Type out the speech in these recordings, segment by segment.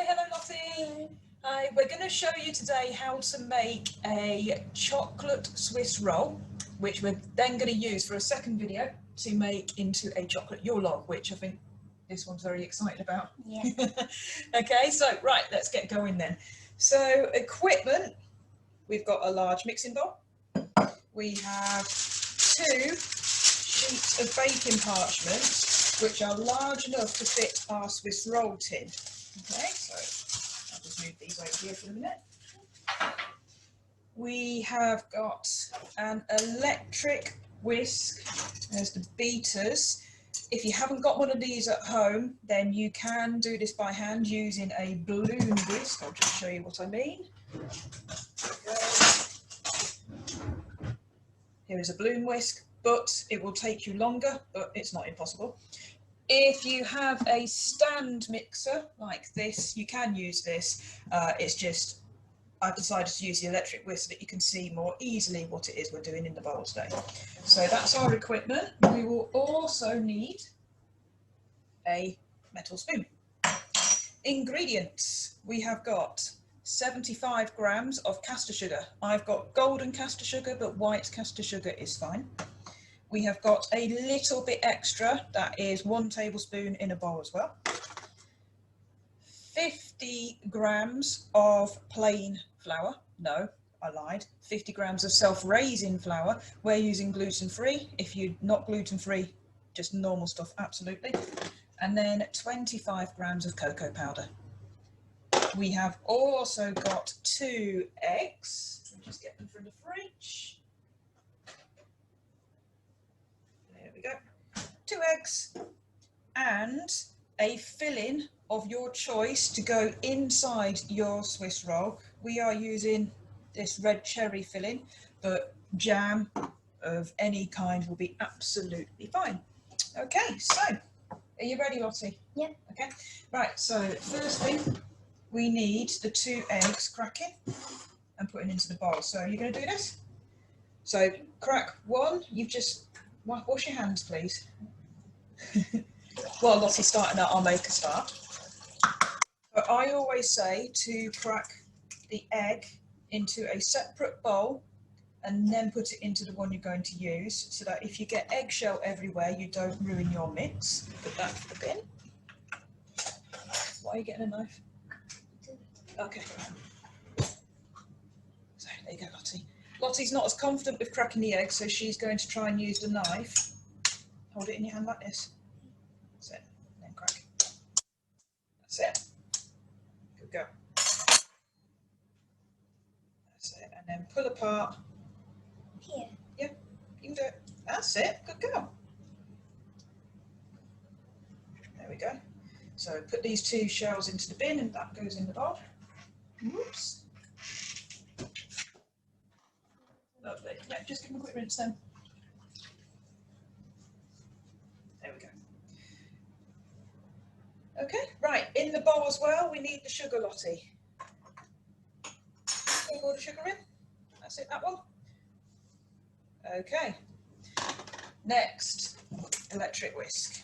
hello Lottie. Hi, we're going to show you today how to make a chocolate Swiss roll, which we're then going to use for a second video to make into a chocolate Yule log, which I think this one's very excited about. Yeah. Okay, so right, let's get going then. So equipment, we've got a large mixing bowl. We have 2 sheets of baking parchment, which are large enough to fit our Swiss roll tin. Okay, so I'll just move these over here for a minute. We have got an electric whisk. There's the beaters. If you haven't got one of these at home, then you can do this by hand using a balloon whisk. I'll just show you what I mean. Here is a balloon whisk, but it will take you longer, but it's not impossible. If you have a stand mixer like this, you can use this. It's just, I've decided to use the electric whisk so that you can see more easily what it is we're doing in the bowl today. So that's our equipment. We will also need a metal spoon. Ingredients, we have got 75 grams of caster sugar. I've got golden caster sugar, but white caster sugar is fine. We have got a little bit extra, that is 1 tablespoon in a bowl as well. 50 grams of plain flour. No, I lied. 50 grams of self-raising flour. We're using gluten-free. If you're not gluten-free, just normal stuff, absolutely. And then 25 grams of cocoa powder. We have also got 2 eggs. I'll just get them from the fridge. There we go. 2 eggs and a filling of your choice to go inside your Swiss roll. We are using this red cherry filling, but jam of any kind will be absolutely fine. Okay, so are you ready, Lottie? Yeah. Okay, right, so first thing, we need the 2 eggs cracking and putting into the bowl. So you're going to do this? So crack 1, you've just, wash your hands please. While Lottie's starting out, I'll make a start. But I always say to crack the egg into a separate bowl and then put it into the one you're going to use, so that if you get eggshell everywhere, you don't ruin your mix. Put that for the bin. Why are you getting a knife? Okay. So there you go, Lottie. Lottie's not as confident with cracking the egg, so she's going to try and use the knife. Hold it in your hand like this. That's it. And then crack. That's it. Good go. That's it. And then pull apart. Here. Yeah, you can do it. That's it. Good go. There we go. So put these 2 shells into the bin and that goes in the bowl. Whoops. Lovely. Yeah, just give them a quick rinse then. There we go. Okay, right, in the bowl as well, we need the sugar, Lottie. Pour the sugar in. That's it, that one. Okay. Next, electric whisk.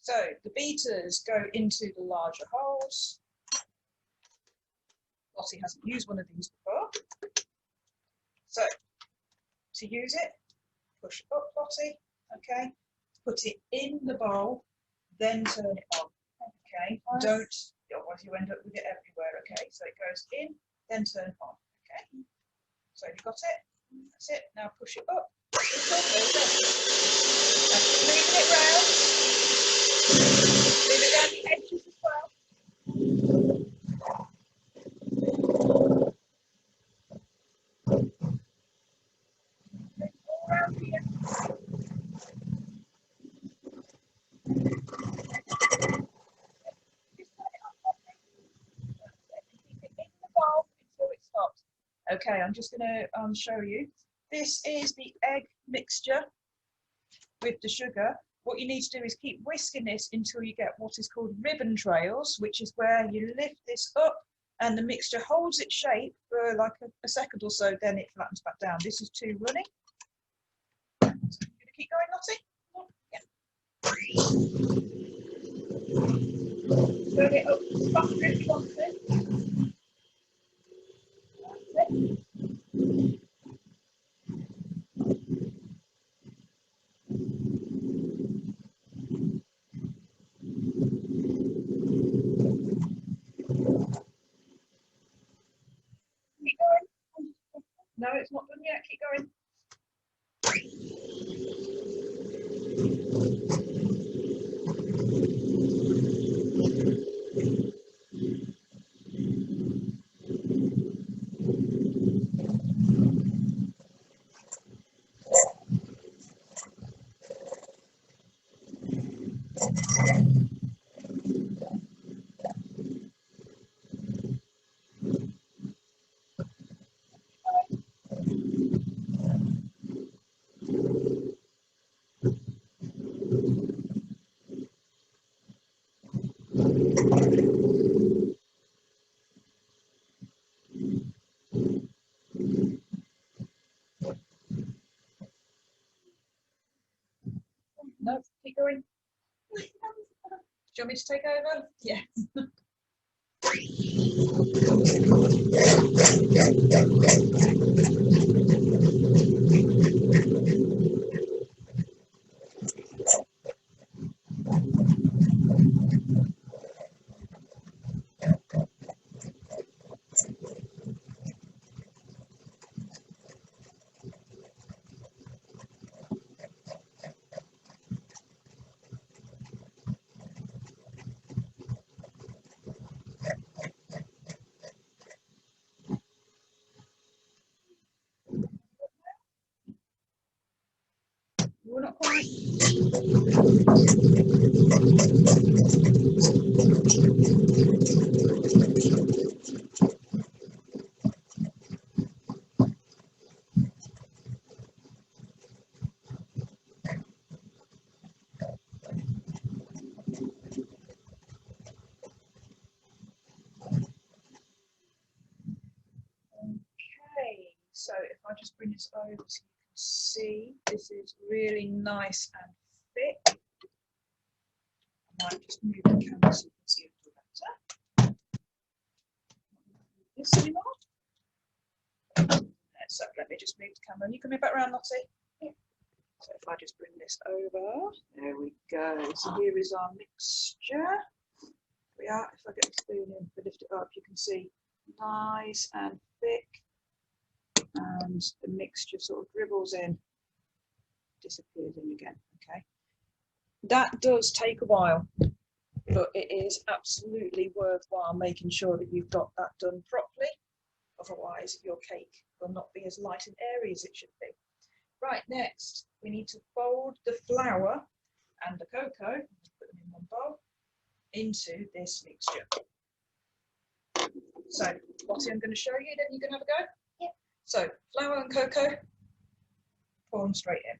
So the beaters go into the larger holes. Lottie hasn't used one of these before. So to use it, push it up, Lottie, okay, put it in the bowl, then turn it on, okay, don't, otherwise you end up with it everywhere, okay, so it goes in, then turn on, okay, so you've got it, that's it, now push it up, there we go, now moving it round, move it down the edges as well. Around here. Okay, I'm just going to show you. This is the egg mixture with the sugar. What you need to do is keep whisking this until you get what is called ribbon trails, which is where you lift this up and the mixture holds its shape for like a second or so, then it flattens back down. This is 2 running. So you're going to keep going, Lottie? Yeah. Bring it up to butter if you want to. That's it. Keep going. No, it's not done yet. Keep going. No, keep going. Do you want me to take over? Yes. We're not quite. Okay, so if I just bring this over so you can see, this is really nice and thick. I might just move the camera so you can see it a little better. This anymore? So let me just move the camera. And you can move back around, Lottie. Yeah. So if I just bring this over, there we go. So here is our mixture. We are. If I get the spoon in, if I lift it up, you can see nice and thick, and the mixture sort of dribbles in, disappears in again. Okay, that does take a while, but it is absolutely worthwhile making sure that you've got that done properly. Otherwise, your cake will not be as light and airy as it should be. Right, next we need to fold the flour and the cocoa, put them in one bowl, into this mixture. So, Lottie, I'm going to show you, then you're going to have a go? Yep. So, flour and cocoa, pour them straight in.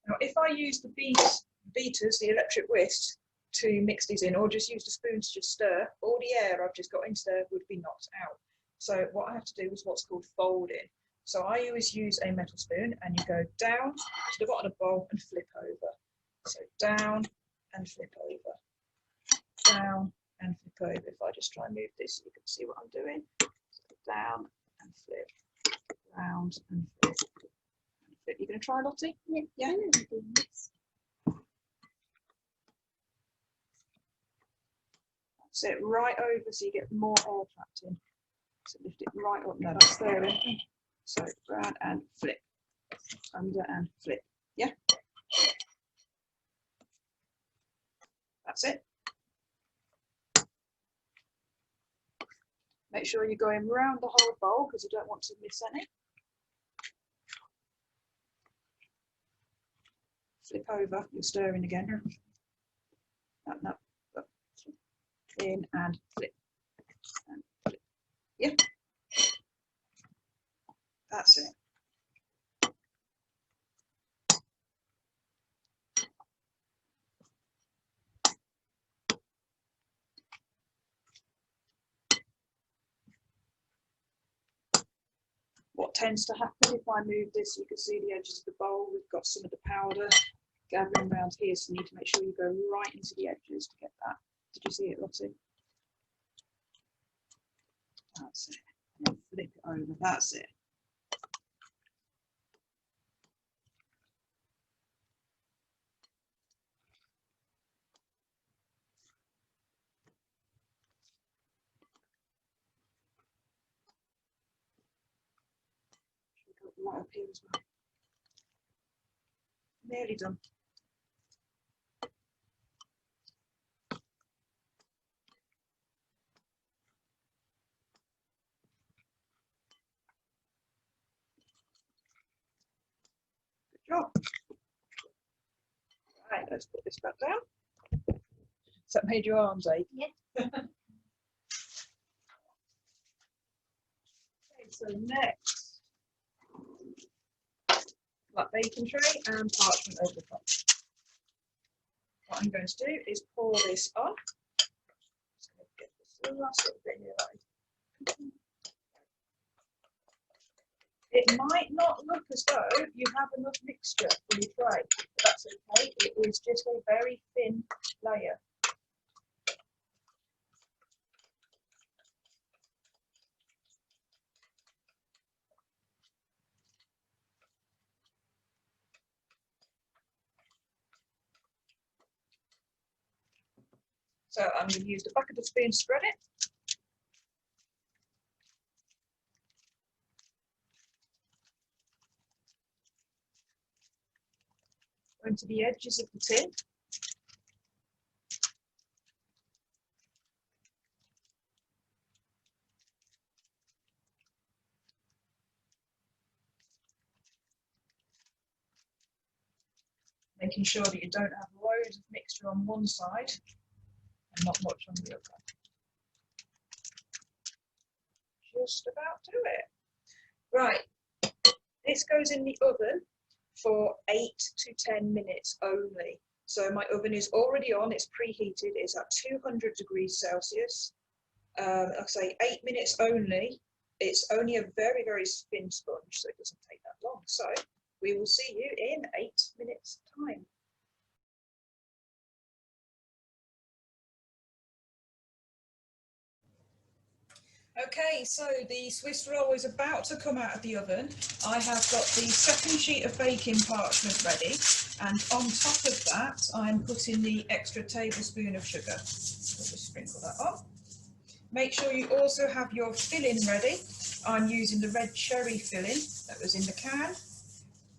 Now, if I use the beaters, the electric whisk, to mix these in, or just use the spoon to just stir, all the air I've just got into there would be knocked out. So, what I have to do is what's called folding. So, I always use a metal spoon, and you go down to the bottom of the bowl and flip over. So, down and flip over. Down and flip over. If I just try and move this so you can see what I'm doing. So down and flip, round and flip. You're going to try, Lottie? Yeah. Yeah. That's it, right over so you get more air trapped in. So lift it right up. No, that's there. So round and flip, under and flip. Yeah. That's it. Make sure you're going round the whole bowl because you don't want to miss any. Flip over, you're stirring again. No, in and flip. And flip. Yeah. That's it. What tends to happen if I move this, you can see the edges of the bowl, we've got some of the powder gathering around here, so you need to make sure you go right into the edges to get that. Did you see it, Lottie? That's it. And then flip it over. That's it. Right up here as well. Nearly done. Good job. Right, let's put this back down. Has that made your arms ache? Yeah. Okay, so next, flat baking tray and parchment over the top. What I'm going to do is pour this on. Just going to get this last little bit here right. It might not look as though you have enough mixture for your tray, but that's okay. It is just a very thin layer. So I'm going to use the back of the spoon to spread it. Going to the edges of the tin. Making sure that you don't have loads of mixture on one side and not much on the other. Just about do it. Right, this goes in the oven for 8 to 10 minutes only. So my oven is already on, it's preheated, it's at 200 degrees Celsius. Like I say, 8 minutes only. It's only a very, very thin sponge, so it doesn't take that long. So we will see you in 8 minutes time. Okay, so the Swiss roll is about to come out of the oven. I have got the second sheet of baking parchment ready, and on top of that I'm putting the extra tablespoon of sugar. I'll just sprinkle that on. Make sure you also have your filling ready. I'm using the red cherry filling that was in the can.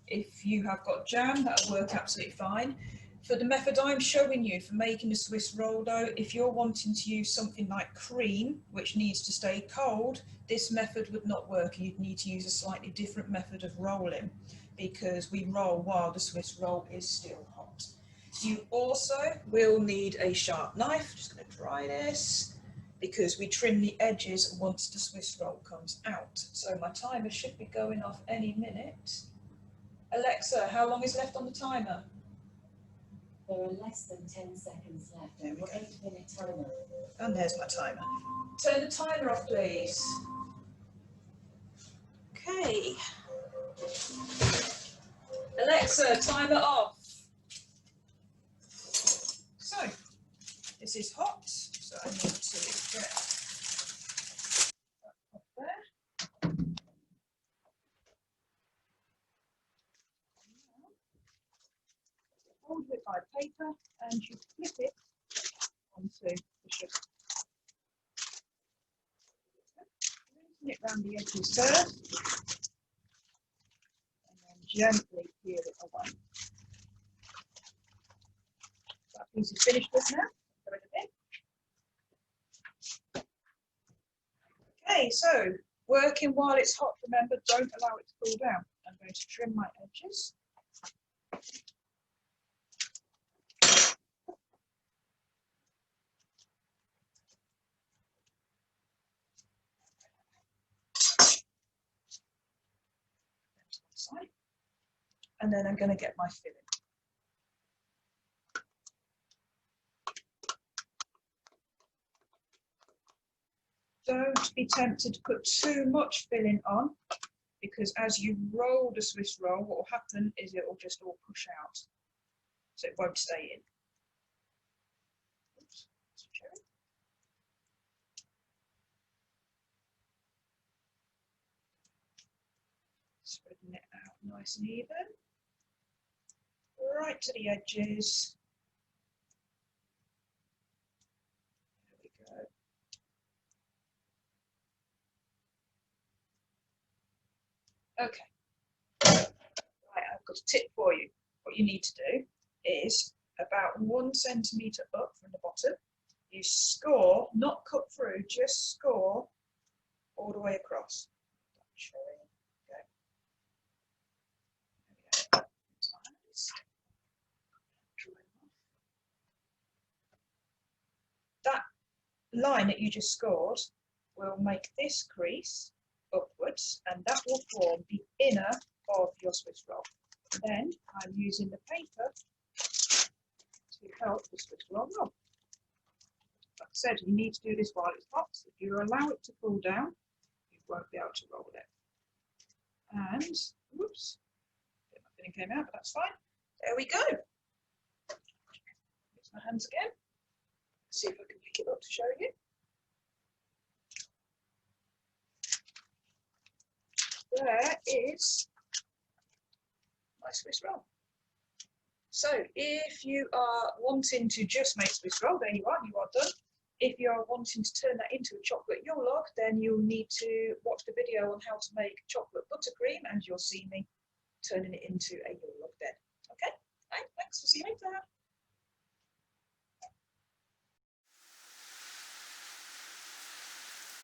If you have got jam, that'll work absolutely fine. For the method I'm showing you for making a Swiss roll dough, if you're wanting to use something like cream, which needs to stay cold, this method would not work. You'd need to use a slightly different method of rolling, because we roll while the Swiss roll is still hot. You also will need a sharp knife. Just going to try this, because we trim the edges once the Swiss roll comes out. So my timer should be going off any minute. Alexa, how long is left on the timer? There are less than 10 seconds left. There we go. 8-minute timer. And there's my timer. Turn the timer off, please. Okay. Alexa, timer off. So, this is hot, so I need to get that up there. Hold it by paper and you flip it onto the sugar. Loosen it around the edges first, and then gently peel it away. That piece is finished with now. Throw it in. Okay, so working while it's hot, remember, don't allow it to cool down. I'm going to trim my edges. And then I'm going to get my filling. Don't be tempted to put too much filling on, because as you roll the Swiss roll, what will happen is it will just all push out. so it won't stay in. Oops, spreading it out nice and even, right to the edges. There we go. Okay, right, I've got a tip for you. What you need to do is about 1 centimetre up from the bottom, you score, not cut through, just score all the way across. That line that you just scored will make this crease upwards, and that will form the inner of your Swiss roll. Then I'm using the paper to help the Swiss roll roll. Like I said, you need to do this while it's hot. So if you allow it to cool down, you won't be able to roll it. And, whoops, nothing came out, but that's fine. There we go. Use my hands again. See if I can pick it up to show you. There is my Swiss roll. So if you are wanting to just make Swiss roll, there you are done. If you are wanting to turn that into a chocolate yule log, then you'll need to watch the video on how to make chocolate buttercream, and you'll see me turning it into a yule log then. Okay, thanks for seeing me.